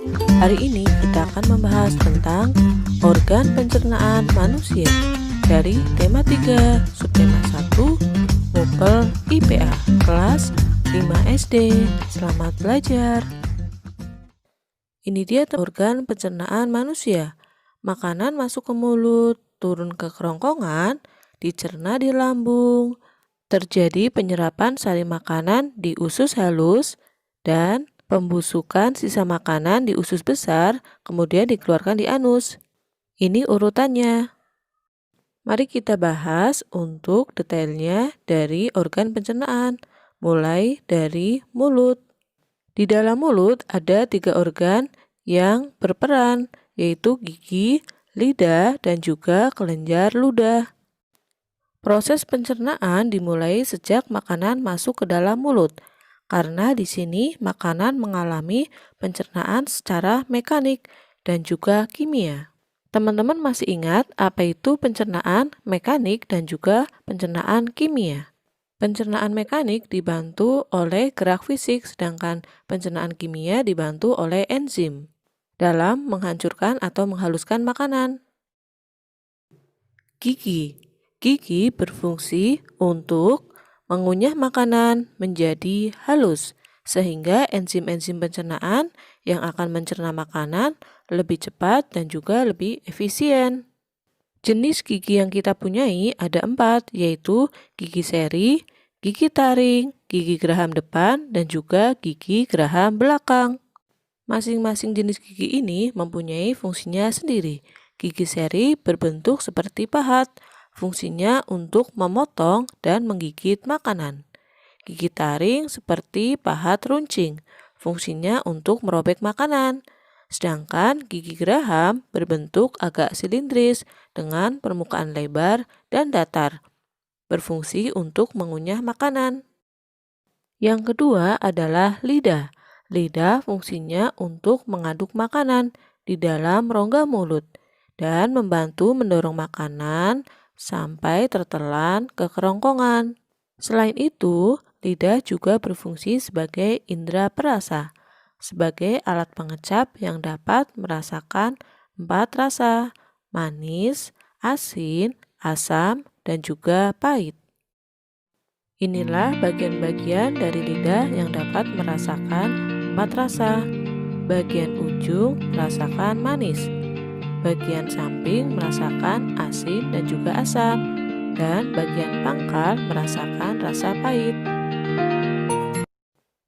Hari ini kita akan membahas tentang organ pencernaan manusia dari tema 3, subtema 1, Mupel IPA, kelas 5 SD. Selamat belajar. Ini dia organ pencernaan manusia. Makanan masuk ke mulut, turun ke kerongkongan, dicerna di lambung, terjadi penyerapan sari makanan di usus halus, dan pembusukan sisa makanan di usus besar, kemudian dikeluarkan di anus. Ini urutannya. Mari kita bahas untuk detailnya dari organ pencernaan, mulai dari mulut. Di dalam mulut ada 3 organ yang berperan, yaitu gigi, lidah, dan juga kelenjar ludah. Proses pencernaan dimulai sejak makanan masuk ke dalam mulut, karena di sini makanan mengalami pencernaan secara mekanik dan juga kimia. Teman-teman masih ingat apa itu pencernaan mekanik dan juga pencernaan kimia? Pencernaan mekanik dibantu oleh gerak fisik, sedangkan pencernaan kimia dibantu oleh enzim dalam menghancurkan atau menghaluskan makanan. Gigi berfungsi untuk mengunyah makanan menjadi halus, sehingga enzim-enzim pencernaan yang akan mencerna makanan lebih cepat dan juga lebih efisien. Jenis gigi yang kita punyai ada 4, yaitu gigi seri, gigi taring, gigi geraham depan, dan juga gigi geraham belakang. Masing-masing jenis gigi ini mempunyai fungsinya sendiri. Gigi seri berbentuk seperti pahat, fungsinya untuk memotong dan menggigit makanan. Gigi taring seperti pahat runcing, fungsinya untuk merobek makanan. Sedangkan gigi geraham berbentuk agak silindris dengan permukaan lebar dan datar, berfungsi untuk mengunyah makanan. Yang kedua adalah lidah. Lidah fungsinya untuk mengaduk makanan di dalam rongga mulut dan membantu mendorong makanan sampai tertelan ke kerongkongan. Selain itu, lidah juga berfungsi sebagai indera perasa, sebagai alat pengecap yang dapat merasakan 4 rasa, manis, asin, asam, dan juga pahit. Inilah bagian-bagian dari lidah yang dapat merasakan 4 rasa. Bagian ujung merasakan manis, bagian samping merasakan asin dan juga asam, dan bagian pangkal merasakan rasa pahit.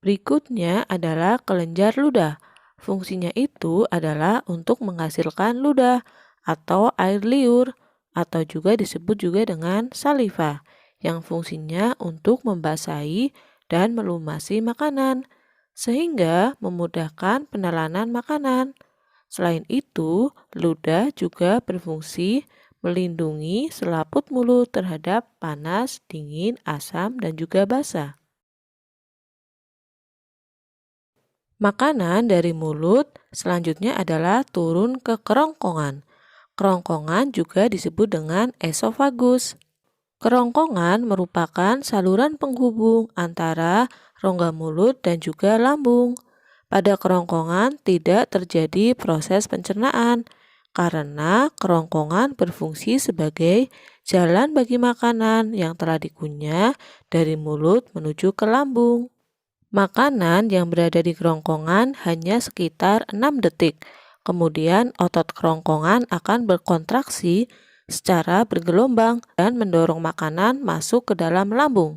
Berikutnya adalah kelenjar ludah. Fungsinya itu adalah untuk menghasilkan ludah atau air liur, atau juga disebut juga dengan saliva, yang fungsinya untuk membasahi dan melumasi makanan, sehingga memudahkan penelanan makanan. Selain itu, ludah juga berfungsi melindungi selaput mulut terhadap panas, dingin, asam, dan juga basah. Makanan dari mulut selanjutnya adalah turun ke kerongkongan. Kerongkongan juga disebut dengan esofagus. Kerongkongan merupakan saluran penghubung antara rongga mulut dan juga lambung. Pada kerongkongan tidak terjadi proses pencernaan karena kerongkongan berfungsi sebagai jalan bagi makanan yang telah dikunyah dari mulut menuju ke lambung. Makanan yang berada di kerongkongan hanya sekitar 6 detik. Kemudian otot kerongkongan akan berkontraksi secara bergelombang dan mendorong makanan masuk ke dalam lambung.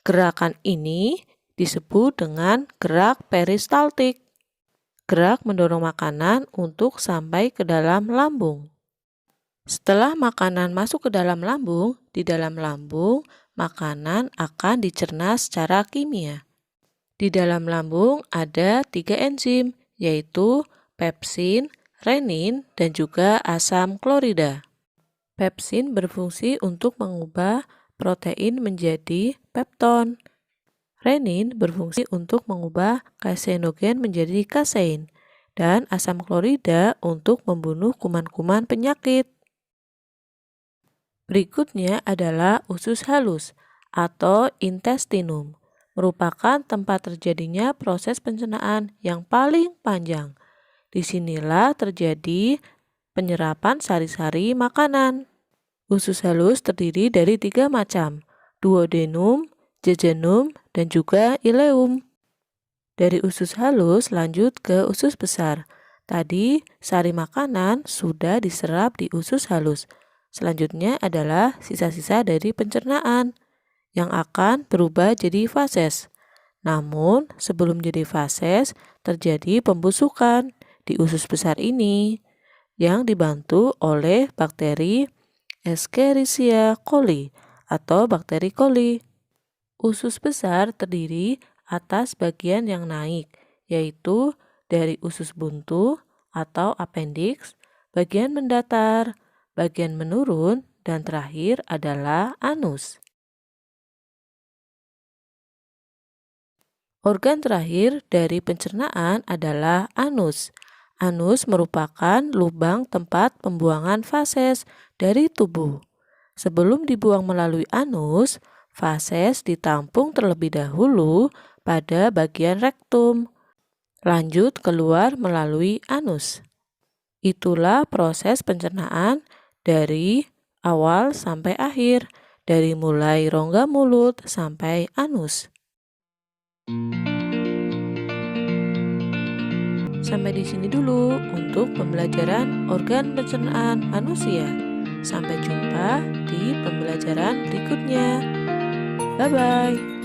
Gerakan ini disebut dengan gerak peristaltik. Gerak mendorong makanan untuk sampai ke dalam lambung. Setelah makanan masuk ke dalam lambung, di dalam lambung makanan akan dicerna secara kimia. Di dalam lambung ada 3 enzim, yaitu pepsin, renin, dan juga asam klorida. Pepsin berfungsi untuk mengubah protein menjadi pepton. Renin berfungsi untuk mengubah kaseinogen menjadi kasein, dan asam klorida untuk membunuh kuman-kuman penyakit. Berikutnya adalah usus halus atau intestinum. Merupakan tempat terjadinya proses pencernaan yang paling panjang. Disinilah terjadi penyerapan sari-sari makanan. Usus halus terdiri dari 3 macam, duodenum, jejunum, dan juga ileum. Dari usus halus lanjut ke usus besar. Tadi sari makanan sudah diserap di usus halus. Selanjutnya adalah sisa-sisa dari pencernaan yang akan berubah jadi fases. Namun sebelum jadi fases terjadi pembusukan di usus besar ini yang dibantu oleh bakteri Escherichia coli atau bakteri coli. Usus besar terdiri atas bagian yang naik, yaitu dari usus buntu atau appendix, bagian mendatar, bagian menurun, dan terakhir adalah anus. Organ terakhir dari pencernaan adalah anus. Anus merupakan lubang tempat pembuangan fases dari tubuh. Sebelum dibuang melalui anus, fases ditampung terlebih dahulu pada bagian rektum, lanjut keluar melalui anus. Itulah proses pencernaan dari awal sampai akhir, dari mulai rongga mulut sampai anus. Sampai di sini dulu untuk pembelajaran organ pencernaan manusia. Sampai jumpa di pembelajaran berikutnya. Bye-bye.